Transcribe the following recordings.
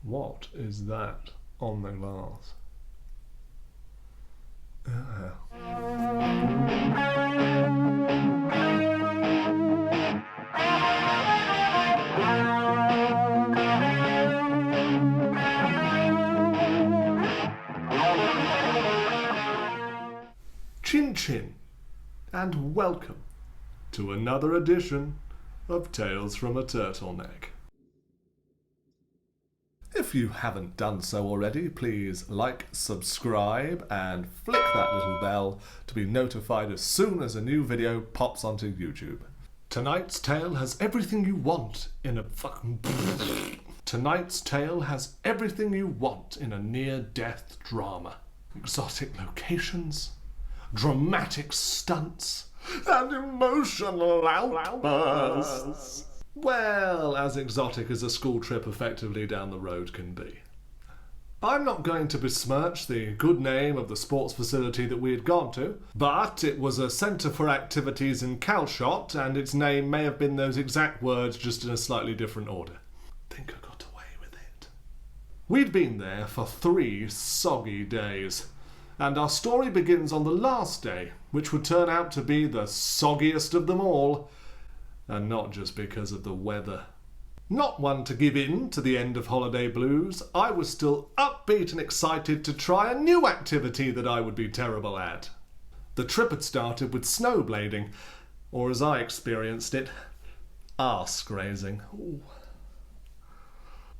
What is that on the glass? Chin Chin, and welcome to another edition of Tales from a Turtleneck. If you haven't done so already, please like, subscribe, and flick that little bell to be notified as soon as a new video pops onto YouTube. Tonight's tale has everything you want in a Tonight's tale has everything you want in a near-death drama. Exotic locations, dramatic stunts, and emotional outbursts. Well, as exotic as a school trip effectively down the road can be. I'm not going to besmirch the good name of the sports facility that we had gone to, but it was a centre for activities in Calshot, and its name may have been those exact words, just in a slightly different order. I think I got away with it. We'd been there for 3 soggy days, and our story begins on the last day, which would turn out to be the soggiest of them all. And not just because of the weather. Not one to give in to the end of holiday blues, I was still upbeat and excited to try a new activity that I would be terrible at. The trip had started with snowblading, or as I experienced it, arse grazing. Ooh.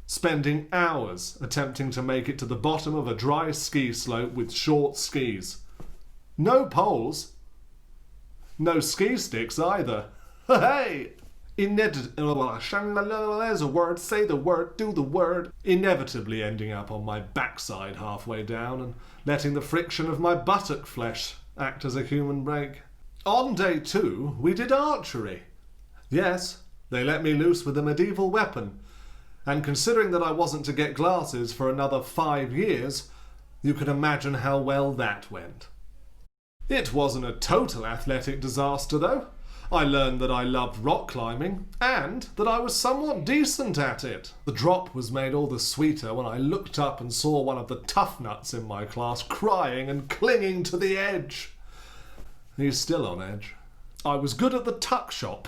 Spending hours attempting to make it to the bottom of a dry ski slope with short skis. No poles. No ski sticks either. Hey! There's a word, say the word, do the word. Inevitably ending up on my backside halfway down and letting the friction of my buttock flesh act as a human brake. On day 2, we did archery. Yes, they let me loose with a medieval weapon. And considering that I wasn't to get glasses for another 5 years, you can imagine how well that went. It wasn't a total athletic disaster, though. I learned that I loved rock climbing, and that I was somewhat decent at it. The drop was made all the sweeter when I looked up and saw one of the tough nuts in my class crying and clinging to the edge. He's still on edge. I was good at the tuck shop.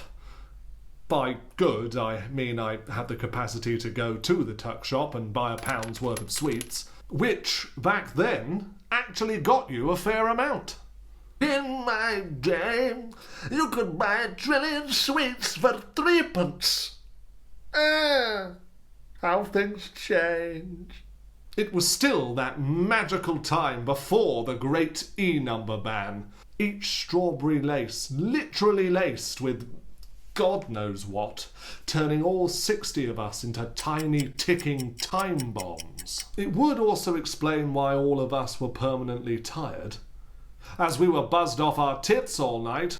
By good, I mean I had the capacity to go to the tuck shop and buy £1's worth of sweets, which, back then, actually got you a fair amount. In my day, you could buy 1 trillion sweets for 3p. How things change. It was still that magical time before the great E-number ban. Each strawberry lace literally laced with God knows what, turning all 60 of us into tiny ticking time bombs. It would also explain why all of us were permanently tired. As we were buzzed off our tits all night.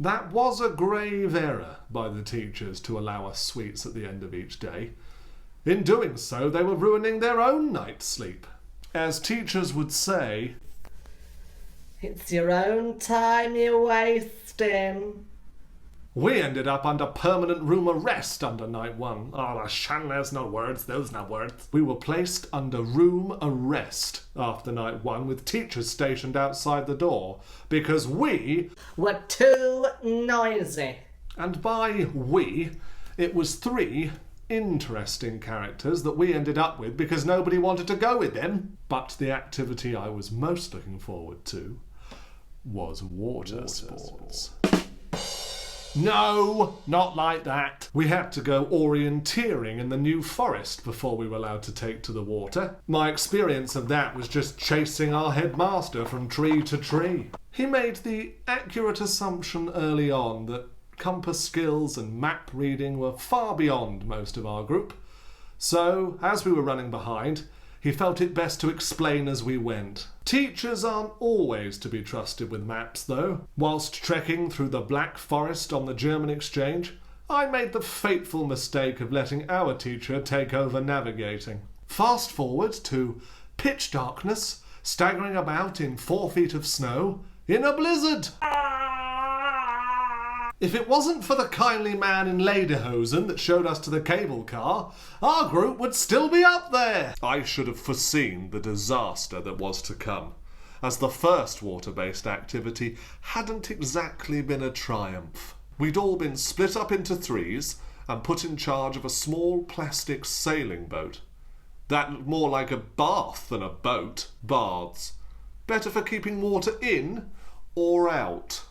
That was a grave error by the teachers to allow us sweets at the end of each day. In doing so, they were ruining their own night's sleep. As teachers would say, "It's your own time you're wasting." We ended up under permanent room arrest under night 1. There's no words, those no words. We were placed under room arrest after night 1 with teachers stationed outside the door because we were too noisy. And by we, it was 3 interesting characters that we ended up with because nobody wanted to go with them. But the activity I was most looking forward to was water sports. No, not like that. We had to go orienteering in the New Forest before we were allowed to take to the water. My experience of that was just chasing our headmaster from tree to tree. He made the accurate assumption early on that compass skills and map reading were far beyond most of our group. So, as we were running behind, he felt it best to explain as we went. Teachers aren't always to be trusted with maps, though. Whilst trekking through the Black Forest on the German exchange, I made the fateful mistake of letting our teacher take over navigating. Fast forward to pitch darkness, staggering about in 4 feet of snow, in a blizzard. If it wasn't for the kindly man in lederhosen that showed us to the cable car, our group would still be up there. I should have foreseen the disaster that was to come, as the first water-based activity hadn't exactly been a triumph. We'd all been split up into threes and put in charge of a small plastic sailing boat. That looked more like a bath than a boat. Baths. Better for keeping water in or out?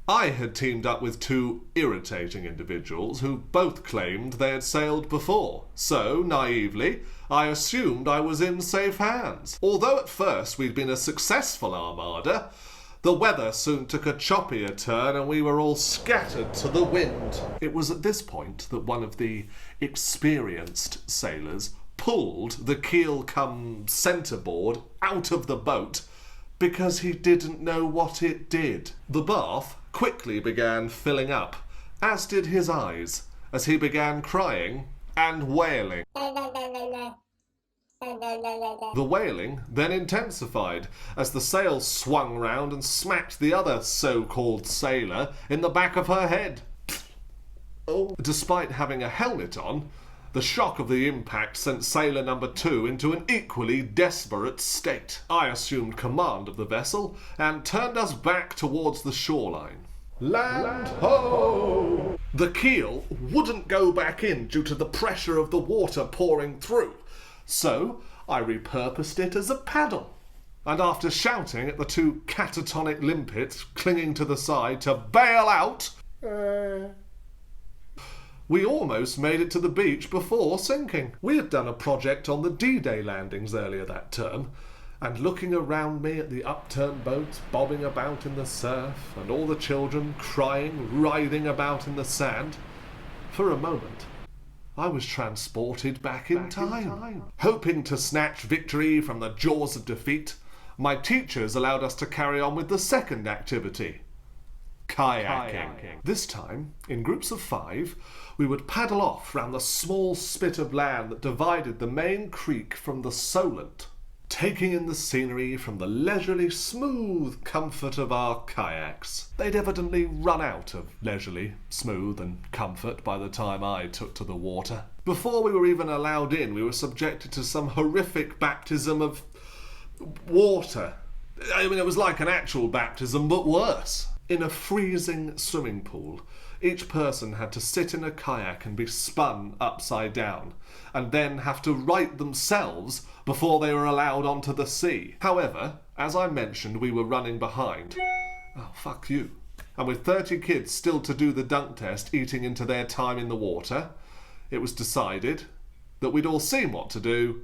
I had teamed up with two irritating individuals who both claimed they had sailed before, so, naively, I assumed I was in safe hands. Although at first we'd been a successful armada, the weather soon took a choppier turn and we were all scattered to the wind. It was at this point that one of the experienced sailors pulled the keel-cum-centreboard out of the boat because he didn't know what it did. The bath quickly began filling up, as did his eyes, as he began crying and wailing. The wailing then intensified as the sail swung round and smacked the other so-called sailor in the back of her head. Despite having a helmet on, the shock of the impact sent sailor number 2 into an equally desperate state. I assumed command of the vessel and turned us back towards the shoreline. Land ho! The keel wouldn't go back in due to the pressure of the water pouring through, so I repurposed it as a paddle. And after shouting at the two catatonic limpets clinging to the side to bail out, we almost made it to the beach before sinking. We had done a project on the D-Day landings earlier that term, and looking around me at the upturned boats bobbing about in the surf and all the children crying, writhing about in the sand, for a moment I was transported back in time. Hoping to snatch victory from the jaws of defeat, my teachers allowed us to carry on with the second activity, kayaking. This time, in groups of 5, we would paddle off round the small spit of land that divided the main creek from the Solent, taking in the scenery from the leisurely, smooth comfort of our kayaks. They'd evidently run out of leisurely, smooth and comfort by the time I took to the water. Before we were even allowed in, we were subjected to some horrific baptism of water. I mean, it was like an actual baptism, but worse. In a freezing swimming pool, each person had to sit in a kayak and be spun upside down, and then have to right themselves before they were allowed onto the sea. However, as I mentioned, we were running behind. Oh, fuck you. And with 30 kids still to do the dunk test eating into their time in the water, it was decided that we'd all seen what to do,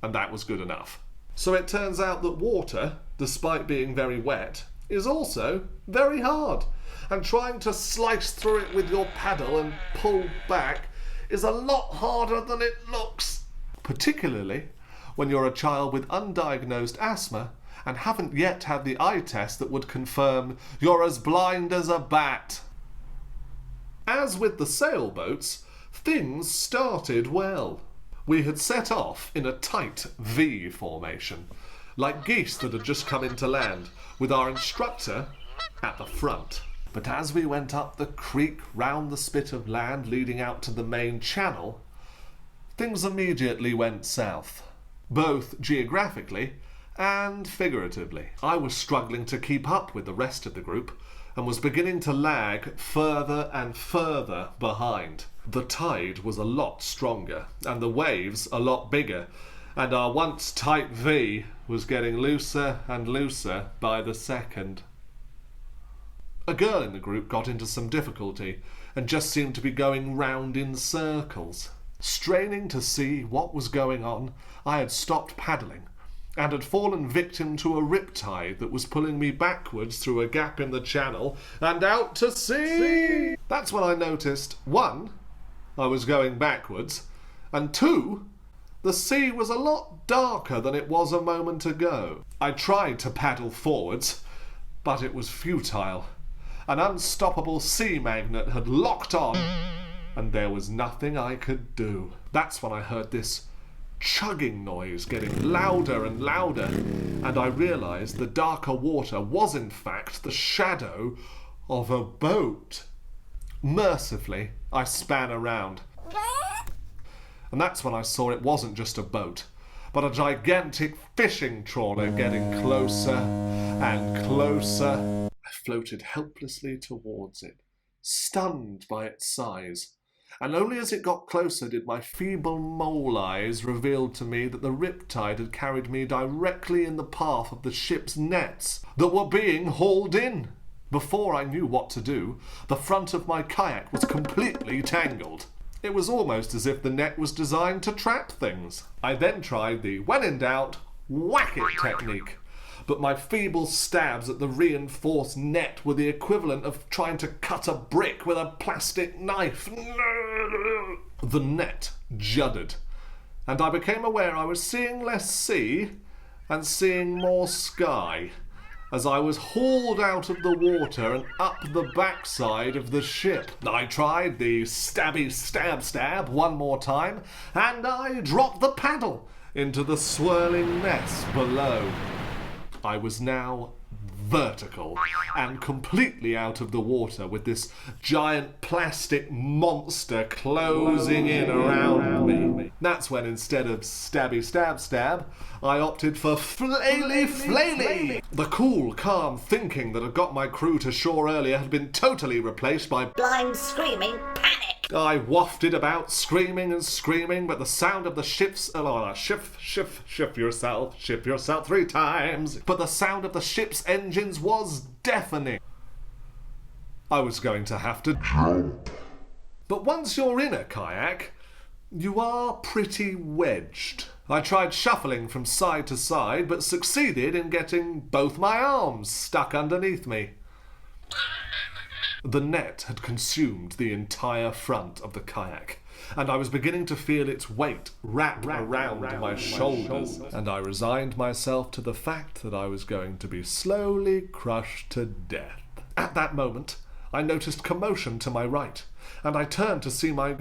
and that was good enough. So it turns out that water, despite being very wet, is also very hard, and trying to slice through it with your paddle and pull back is a lot harder than it looks, particularly when you're a child with undiagnosed asthma and haven't yet had the eye test that would confirm you're as blind as a bat. As with the sailboats, things started well. We had set off in a tight V formation, like geese that had just come into land, with our instructor at the front. But as we went up the creek round the spit of land leading out to the main channel, things immediately went south, both geographically and figuratively. I was struggling to keep up with the rest of the group and was beginning to lag further and further behind. The tide was a lot stronger and the waves a lot bigger, and our once tight V was getting looser and looser by the second. A girl in the group got into some difficulty and just seemed to be going round in circles. Straining to see what was going on, I had stopped paddling and had fallen victim to a riptide that was pulling me backwards through a gap in the channel and out to sea. That's when I noticed, 1, I was going backwards, and 2, the sea was a lot darker than it was a moment ago. I tried to paddle forwards, but it was futile. An unstoppable sea magnet had locked on, and there was nothing I could do. That's when I heard this chugging noise getting louder and louder, and I realised the darker water was in fact the shadow of a boat. Mercifully, I span around. And that's when I saw it wasn't just a boat, but a gigantic fishing trawler getting closer and closer. I floated helplessly towards it, stunned by its size. And only as it got closer did my feeble mole eyes reveal to me that the riptide had carried me directly in the path of the ship's nets that were being hauled in. Before I knew what to do, the front of my kayak was completely tangled. It was almost as if the net was designed to trap things. I then tried the when in doubt, whack it technique. But my feeble stabs at the reinforced net were the equivalent of trying to cut a brick with a plastic knife. The net juddered, and I became aware I was seeing less sea and seeing more sky as I was hauled out of the water and up the backside of the ship. I tried the stabby stab one more time, and I dropped the paddle into the swirling mess below. I was now vertical and completely out of the water, with this giant plastic monster closing in around me. That's when, instead of stabby stab, I opted for flaily. The cool, calm thinking that had got my crew to shore earlier had been totally replaced by blind screaming panic. I wafted about, screaming and screaming, but the sound of the ship's... shift yourself 3 times. But the sound of the ship's engines was deafening. I was going to have to jump. But once you're in a kayak, you are pretty wedged. I tried shuffling from side to side, but succeeded in getting both my arms stuck underneath me. The net had consumed the entire front of the kayak, and I was beginning to feel its weight wrap around my shoulders, and I resigned myself to the fact that I was going to be slowly crushed to death. At that moment, I noticed commotion to my right, and I turned to see my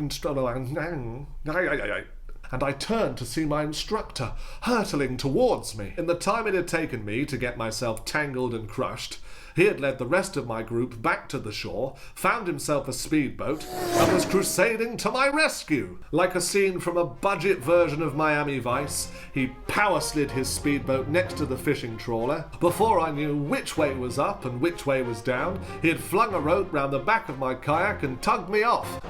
instructor hurtling towards me. In the time it had taken me to get myself tangled and crushed, he had led the rest of my group back to the shore, found himself a speedboat, and was crusading to my rescue. Like a scene from a budget version of Miami Vice, he power slid his speedboat next to the fishing trawler. Before I knew which way was up and which way was down, he had flung a rope round the back of my kayak and tugged me off.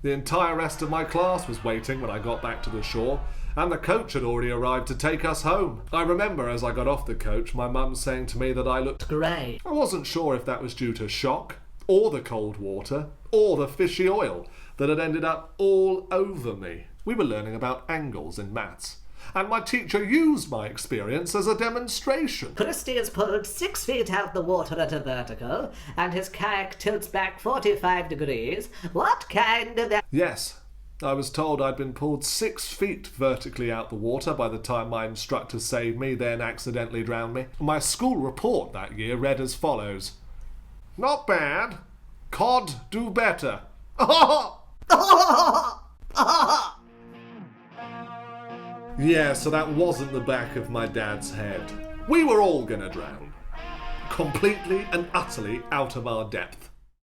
The entire rest of my class was waiting when I got back to the shore, and the coach had already arrived to take us home. I remember as I got off the coach, my mum saying to me that I looked great. I wasn't sure if that was due to shock, or the cold water, or the fishy oil that had ended up all over me. We were learning about angles in maths, and my teacher used my experience as a demonstration. Christie is pulled 6 feet out the water at a vertical, and his kayak tilts back 45 degrees. What kind of... Yes, I was told I'd been pulled 6 feet vertically out the water by the time my instructor saved me, then accidentally drowned me. My school report that year read as follows. Not bad. Cod do better. Yeah, so that wasn't the back of my dad's head. We were all gonna drown. Completely and utterly out of our depth.